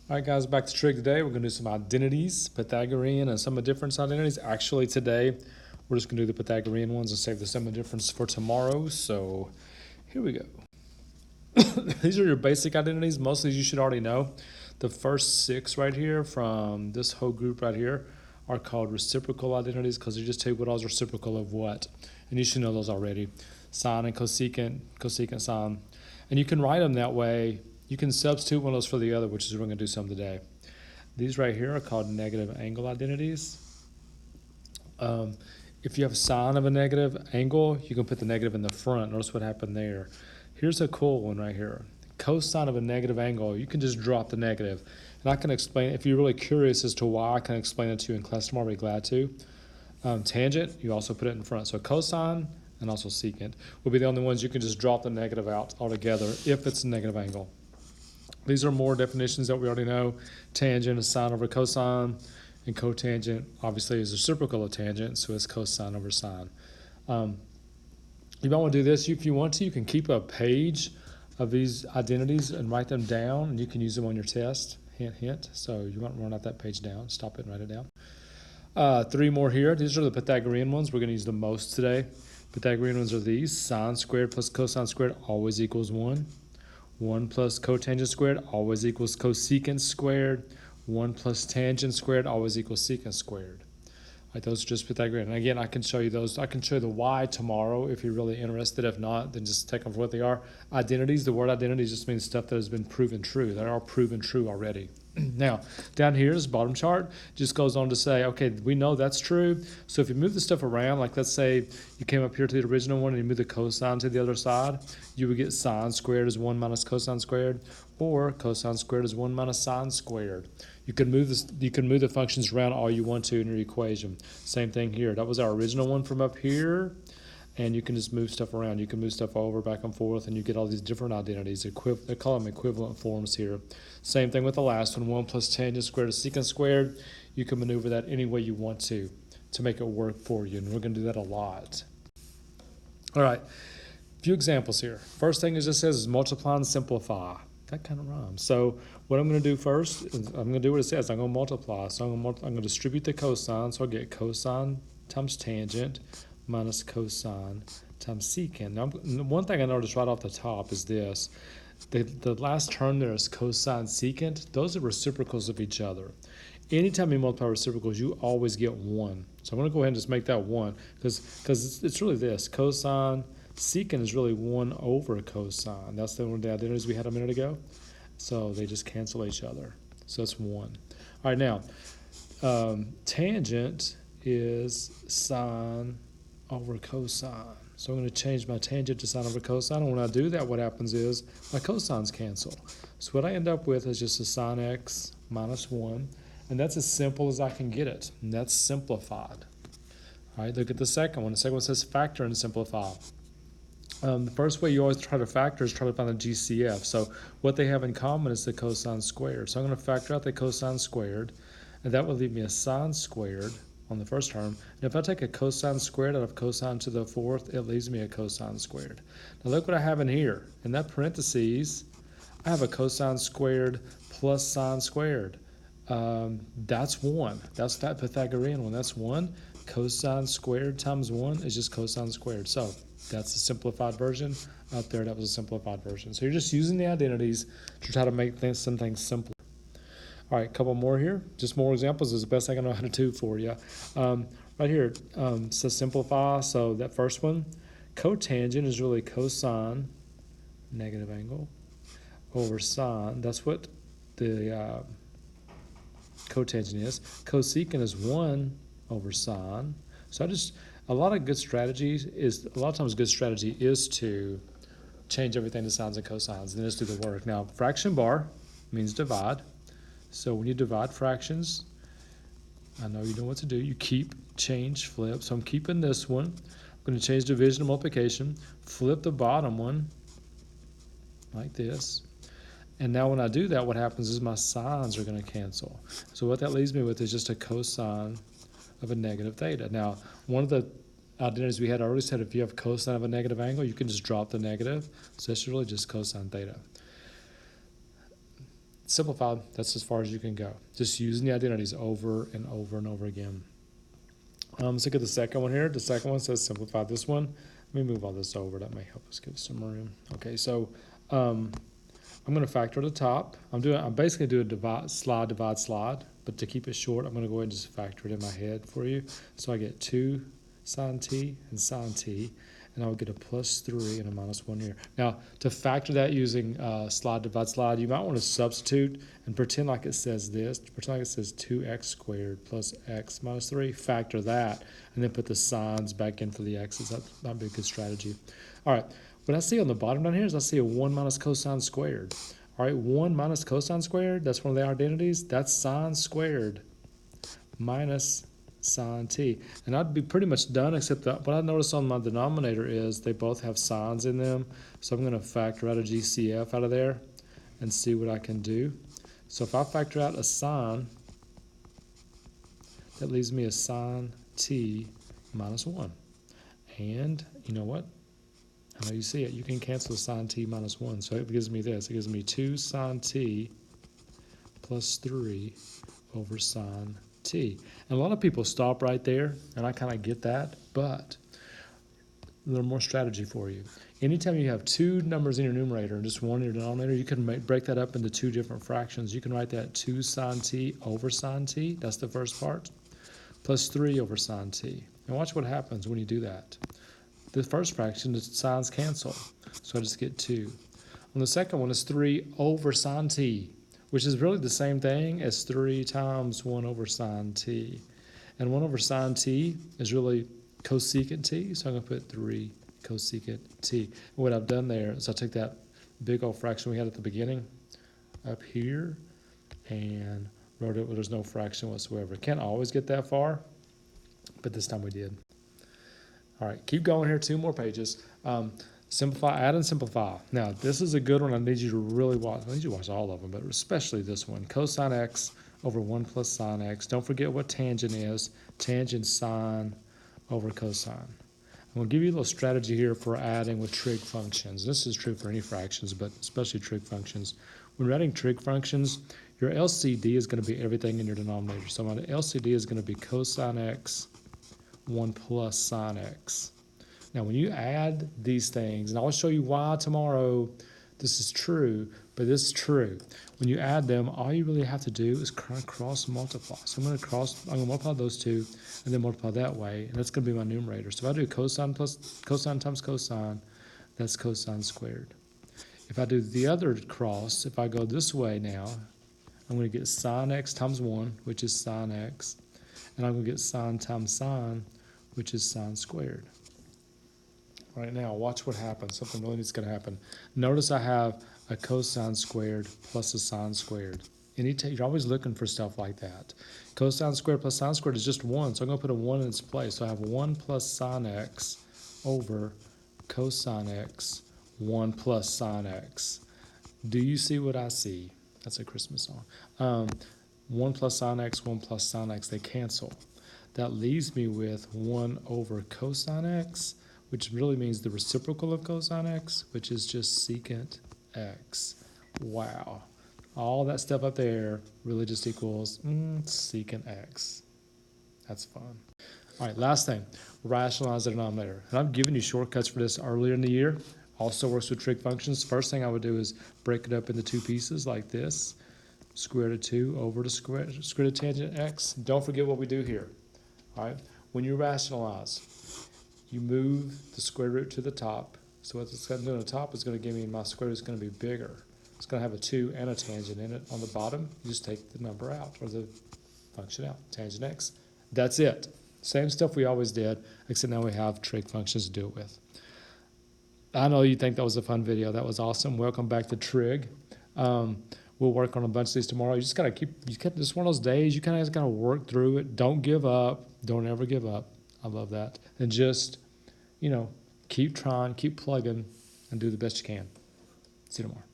All right, guys, back to trig today. We're going to do some identities, Pythagorean and sum of difference identities. Actually, today, we're just going to do the Pythagorean ones and save the sum of difference for tomorrow. So here we go. These are your basic identities. Most of these you should already know. The first 6 right here from this whole group right here are called reciprocal identities because they just tell you what all is reciprocal of what. And you should know those already. Sine and cosecant, cosecant, sine. And you can write them that way. You can substitute one of those for the other, which is what we're going to do some today. These right here are called negative angle identities. If you have sine of a negative angle, you can put the negative in the front. Notice what happened there. Here's a cool one right here. Cosine of a negative angle, you can just drop the negative. And I can explain, if you're really curious as to why, I can explain it to you in class tomorrow. I'll be glad to. Tangent, you also put it in front. So cosine and also secant will be the only ones you can just drop the negative out altogether if it's a negative angle. These are more definitions that we already know. Tangent is sine over cosine, and cotangent obviously is reciprocal of tangent, so it's cosine over sine. You might want to do this. If you want to, you can keep a page of these identities and write them down, and you can use them on your test. Hint, hint. So you might run out that page down. Stop it and write it down. 3 more here. These are the Pythagorean ones. We're going to use the most today. Pythagorean ones are these. Sine squared plus cosine squared always equals 1. 1 plus cotangent squared always equals cosecant squared. 1 plus tangent squared always equals secant squared. Right, those are just Pythagorean. And again, I can show you those. I can show you the why tomorrow if you're really interested. If not, then just take them for what they are. Identities, the word identity just means stuff that has been proven true. They are proven true already. Now, down here, this bottom chart just goes on to say, okay, we know that's true. So if you move the stuff around, like let's say you came up here to the original one and you move the cosine to the other side, you would get sine squared is 1 minus cosine squared, or cosine squared is 1 minus sine squared. You can move the functions around all you want to in your equation. Same thing here. That was our original one from up here. And you can just move stuff around. You can move stuff over, back and forth, and you get all these different identities. They call them equivalent forms here. Same thing with the last one. 1 plus tangent squared is secant squared. You can maneuver that any way you want to make it work for you. And we're going to do that a lot. All right, a few examples here. First thing it just says is multiply and simplify. That kind of rhymes. So what I'm going to do first is I'm going to do what it says. I'm going to multiply. So I'm going to distribute the cosine. So I'll get cosine times tangent minus cosine times secant. Now, one thing I noticed right off the top is this. The last term there is cosine secant. Those are reciprocals of each other. Anytime you multiply reciprocals, you always get 1. So I'm going to go ahead and just make that 1 because it's really this. Cosine secant is really 1 over cosine. That's one of the identities we had a minute ago. So they just cancel each other. So it's 1. All right, now, tangent is sine over cosine. So I'm going to change my tangent to sine over cosine. And when I do that, what happens is my cosines cancel. So what I end up with is just a sine x minus 1. And that's as simple as I can get it. And that's simplified. All right, look at the second one. The second one says factor and simplify. The first way you always try to factor is try to find the GCF. So what they have in common is the cosine squared. So I'm going to factor out the cosine squared. And that will leave me a sine squared on the first term. And if I take a cosine squared out of cosine to the 4th, it leaves me a cosine squared. Now look what I have in here. In that parentheses, I have a cosine squared plus sine squared. That's 1. That's that Pythagorean one. That's 1. Cosine squared times 1 is just cosine squared. So that's the simplified version. Out there, that was a simplified version. So you're just using the identities to try to make some things simpler. All right, a couple more here. Just more examples is the best I can know how to do for you. Right here, says simplify. So that first one, cotangent is really cosine, negative angle, over sine. That's what the cotangent is. Cosecant is 1 over sine. So a lot of times good strategy is to change everything to sines and cosines, and then just do the work. Now, fraction bar means divide. So when you divide fractions, I know you know what to do. You keep, change, flip. So I'm keeping this one. I'm going to change division to multiplication. Flip the bottom one like this. And now when I do that, what happens is my sines are going to cancel. So what that leaves me with is just a cosine of a negative theta. Now, one of the identities we had already said if you have cosine of a negative angle, you can just drop the negative. So it's really just cosine theta. simplified, that's as far as you can go. Just using the identities over and over and over again. Let's look at the second one here. The second one says simplify. This one, let me move all this over. That may help us give some room. Okay, so I'm going to factor the top. I'm basically doing divide, slide, but to keep it short, I'm going to go ahead and just factor it in my head for you. So I get 2 sine t and sine t, and I'll get a +3 and a -1 here. Now, to factor that using slide, divide, you might want to substitute and pretend like it says this. Pretend like it says 2x squared plus x minus 3. Factor that, and then put the signs back in for the x's. That might be a good strategy. All right, what I see on the bottom down here is I see a 1 minus cosine squared. All right, 1 minus cosine squared, that's one of the identities. That's sine squared minus sine t. And I'd be pretty much done, except that what I noticed on my denominator is they both have sines in them. So I'm going to factor out a GCF out of there and see what I can do. So if I factor out a sine, that leaves me a sine t minus 1. And you know what? I know you see it. You can cancel sine t minus 1. So it gives me this. It gives me 2 sine t plus 3 over sine t. And a lot of people stop right there, and I kind of get that, but a little more strategy for you. Anytime you have 2 numbers in your numerator and just 1 in your denominator, you can break that up into 2 different fractions. You can write that 2 sine t over sine t, that's the first part, plus 3 over sine t. And watch what happens when you do that. The first fraction, the signs cancel, so I just get 2. On the second one, it's 3 over sine t, which is really the same thing as 3 times 1 over sine t. And 1 over sine t is really cosecant t, so I'm going to put 3 cosecant t. And what I've done there is I took that big old fraction we had at the beginning up here and wrote it where there's no fraction whatsoever. Can't always get that far, but this time we did. All right, keep going here, 2 more pages. Simplify, add and simplify. Now, this is a good one. I need you to really watch. I need you to watch all of them, but especially this one. Cosine x over 1 plus sine x. Don't forget what tangent is. Tangent sine over cosine. I'm going to give you a little strategy here for adding with trig functions. This is true for any fractions, but especially trig functions. When we're adding trig functions, your LCD is going to be everything in your denominator. So my LCD is going to be cosine x 1 plus sine x. Now, when you add these things, and I'll show you why tomorrow this is true, but this is true. When you add them, all you really have to do is cross multiply. So I'm going to multiply those 2 and then multiply that way, and that's going to be my numerator. So if I do cosine times cosine, that's cosine squared. If I do the other cross, if I go this way now, I'm going to get sine x times 1, which is sine x, and I'm going to get sine times sine, which is sine squared. All right, now watch what happens. Something really needs to happen. Notice I have a cosine squared plus a sine squared. You're always looking for stuff like that. Cosine squared plus sine squared is just 1, so I'm going to put a 1 in its place. So I have 1 plus sine x over cosine x, 1 plus sine x. Do you see what I see? That's a Christmas song. 1 plus sine x, 1 plus sine x, they cancel. That leaves me with 1 over cosine x, which really means the reciprocal of cosine x, which is just secant x. Wow. All that stuff up there really just equals secant x. That's fun. All right, last thing, rationalize the denominator. And I'm giving you shortcuts for this earlier in the year. Also works with trig functions. First thing I would do is break it up into 2 pieces like this. Square root of 2 over the square root of tangent x. Don't forget what we do here. All right, when you rationalize, you move the square root to the top. So what it's going to do on the top is going to give me my square root is going to be bigger. It's going to have a 2 and a tangent in it. On the bottom, you just take the number out, or the function out, tangent x. That's it. Same stuff we always did, except now we have trig functions to do it with. I know you think that was a fun video. That was awesome. Welcome back to trig. We'll work on a bunch of these tomorrow. You just got to this one of those days, you kind of just got to work through it. Don't give up. Don't ever give up. I love that. And just, keep trying, keep plugging, and do the best you can. See you tomorrow.